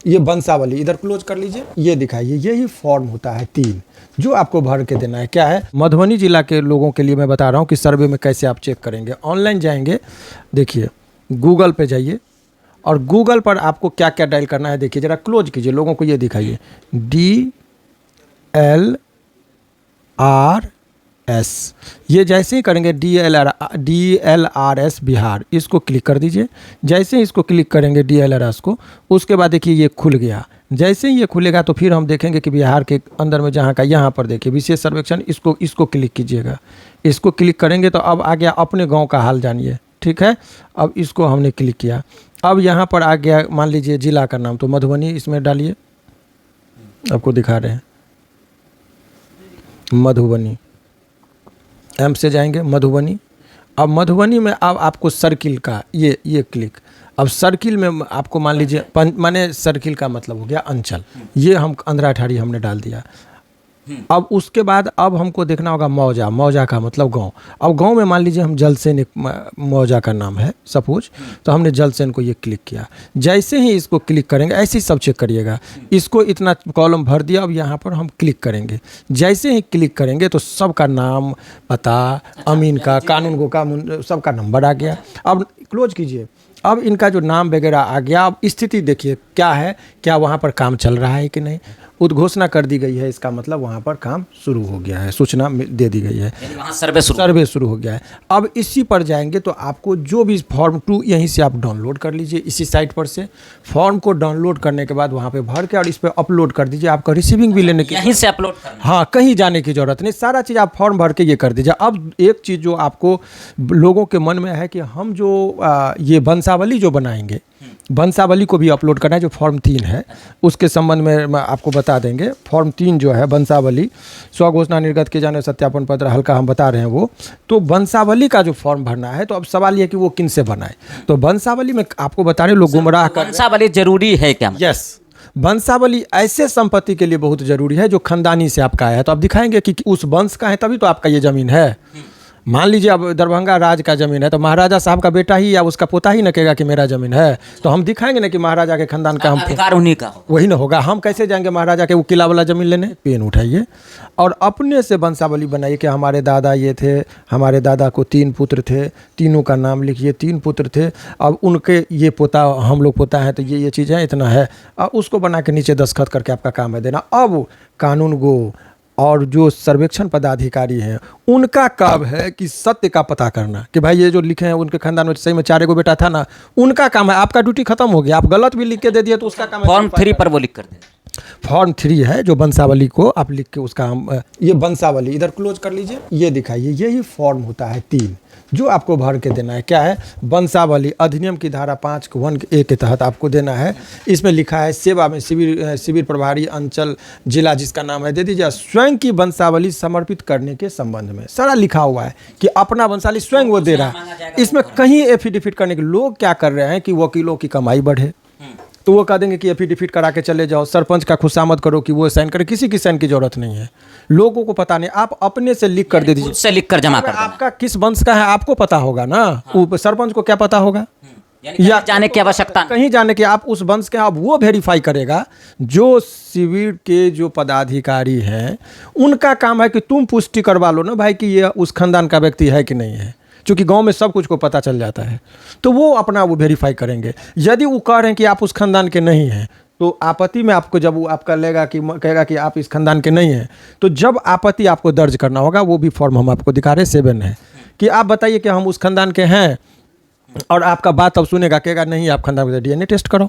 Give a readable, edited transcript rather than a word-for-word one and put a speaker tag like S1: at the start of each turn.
S1: ये वंशावली इधर क्लोज कर लीजिए, ये दिखाइए, यही फॉर्म होता है 3 जो आपको भर के देना है। क्या है, मधुबनी जिला के लोगों के लिए मैं बता रहा हूँ कि सर्वे में कैसे आप चेक करेंगे। ऑनलाइन जाएंगे, देखिए गूगल पे जाइए और गूगल पर आपको क्या क्या डायल करना है देखिए, ज़रा क्लोज कीजिए, लोगों को ये दिखाइए, DLRS। ये जैसे ही करेंगे DLRS बिहार, इसको क्लिक कर दीजिए। जैसे ही इसको क्लिक करेंगे DLRS को, उसके बाद देखिए ये खुल गया। जैसे ही ये खुलेगा तो फिर हम देखेंगे कि बिहार के अंदर में जहाँ का, यहाँ पर देखिए विशेष सर्वेक्षण, इसको क्लिक कीजिएगा। इसको क्लिक करेंगे तो अब आ गया अपने गाँव का हाल जानिए, ठीक है। अब इसको हमने क्लिक किया, अब यहाँ पर आ गया मान लीजिए जिला का नाम, तो मधुबनी इसमें डालिए, आपको दिखा रहे हैं मधुबनी, एम से जाएंगे मधुबनी। अब मधुबनी में अब आपको सर्किल का ये क्लिक, अब सर्किल में आपको मान लीजिए माने सर्किल का मतलब हो गया अंचल, ये हम 15/18 हमने डाल दिया। अब उसके बाद अब हमको देखना होगा मौजा, मौजा का मतलब गांव। अब गांव में मान लीजिए हम जलसेन, एक मौजा का नाम है सपोज, तो हमने जलसेन को ये क्लिक किया। जैसे ही इसको क्लिक करेंगे, ऐसे ही सब चेक करिएगा, इसको इतना कॉलम भर दिया। अब यहाँ पर हम क्लिक करेंगे, जैसे ही क्लिक करेंगे तो सबका नाम, पता, अमीन का, कानून गो का, सबका नंबर आ गया। अब क्लोज कीजिए, अब इनका जो नाम वगैरह आ गया। अब स्थिति देखिए क्या है, क्या वहाँ पर काम चल रहा है कि नहीं, उद्घोषणा कर दी गई है, इसका मतलब वहाँ पर काम शुरू हो गया है, सूचना दे दी गई है,
S2: वहाँ सर्वे
S1: शुरू हो गया है। अब इसी पर जाएंगे तो आपको जो भी फॉर्म 2 यहीं से आप डाउनलोड कर लीजिए, इसी साइट पर से फॉर्म को डाउनलोड करने के बाद वहाँ पे भर के और इस पर अपलोड कर दीजिए। आपका रिसीविंग भी लेने की,
S2: यहीं से अपलोड करना,
S1: हाँ, कहीं जाने की जरूरत नहीं, सारा चीज़ आप फॉर्म भर के ये कर दीजिए। अब एक चीज़ जो आपको लोगों के मन में है कि हम जो ये वंशावली जो बनाएंगे, वंशावली को भी अपलोड करना है, जो फॉर्म 3 है उसके संबंध में आपको बता देंगे। फॉर्म 3 जो है वंशावली, स्वघोषणा, निर्गत किए जाने सत्यापन पत्र, हल्का हम बता रहे हैं वो, तो वंशावली का जो फॉर्म भरना है। तो अब सवाल ये कि वो किन से बनाए, तो वंशावली में आपको बता रहे लोग गुमराह कर,
S2: वंशावली जरूरी है क्या?
S1: यस, वंशावली ऐसे संपत्ति के लिए बहुत जरूरी है जो खानदानी से आपका आया है। तो आप दिखाएंगे कि उस वंश का है, तभी तो आपका ये जमीन है। मान लीजिए अब दरभंगा राज का ज़मीन है, तो महाराजा साहब का बेटा ही या उसका पोता ही न कहेगा कि मेरा ज़मीन है, तो हम दिखाएंगे ना कि महाराजा के खानदान का, हम
S2: अधिकार उन्हीं का हो,
S1: वही ना होगा। हम कैसे जाएंगे महाराजा के वो किला वाला ज़मीन लेने? पेन उठाइए और अपने से वंशावली बनाइए कि हमारे दादा ये थे, हमारे दादा को 3 पुत्र थे, तीनों का नाम लिखिए, 3 पुत्र थे, अब उनके ये पोता, हम लोग पोता है, तो ये चीज़ है, इतना है, और उसको बना के नीचे दस्तखत करके आपका काम है देना। अब कानून गो और जो सर्वेक्षण पदाधिकारी हैं उनका काम है कि सत्य का पता करना कि भाई ये जो लिखे हैं उनके खानदान में सही में 4 गो बेटा था ना, उनका काम है। आपका ड्यूटी खत्म हो गया, आप गलत भी लिख के दे दिए तो उसका काम है।
S2: फॉर्म 3 पर वो लिख कर दे,
S1: फॉर्म 3 है जो वंशावली को आप लिख के उसका हम, ये वंशावली इधर क्लोज कर लीजिए, ये दिखाइए, यही फॉर्म होता है 3 जो आपको भर के देना है। क्या है, वंशावली अधिनियम की धारा 5(1)(a) के तहत आपको देना है। इसमें लिखा है सेवा में शिविर प्रभारी अंचल जिला जिसका नाम है दे दीजिए, स्वयं की वंशावली समर्पित करने के संबंध में सारा लिखा हुआ है कि अपना वंशावली स्वयं वो दे रहा है। इसमें कहीं एफिडेविट करने के, लोग क्या कर रहे हैं कि वकीलों की कमाई बढ़े, तो वो कह देंगे कि एफिडेविट करा के चले जाओ, सरपंच का खुशामद करो कि वो साइन करे, किसी की साइन की जरूरत नहीं है, लोगों को पता नहीं, आप अपने से लिख कर दे दीजिए,
S2: से लिख कर जमा कर देना।
S1: आपका किस वंश का है आपको पता होगा ना, सरपंच को क्या पता होगा,
S2: या जाने की आवश्यकता,
S1: कहीं जाने के, आप उस वंश के, आप वो वेरीफाई करेगा। जो शिविर के जो पदाधिकारी हैं उनका काम है कि तुम पुष्टि करवा लो ना भाई कि ये उस खानदान का व्यक्ति है कि नहीं है, क्योंकि गांव में सब कुछ को पता चल जाता है, तो वो अपना वो वेरीफाई करेंगे। यदि वो कह रहे हैं कि आप उस खानदान के नहीं हैं, तो आपत्ति में आपको जब वो आपका लेगा कि कहेगा कि आप इस खानदान के नहीं हैं, तो जब आपत्ति आपको दर्ज करना होगा, वो भी फॉर्म हम आपको दिखा रहे 7 है कि आप बताइए कि हम उस खानदान के हैं, और आपका बात अब सुनेगा, कहेगा नहीं आप खानदान के, DNA टेस्ट करो।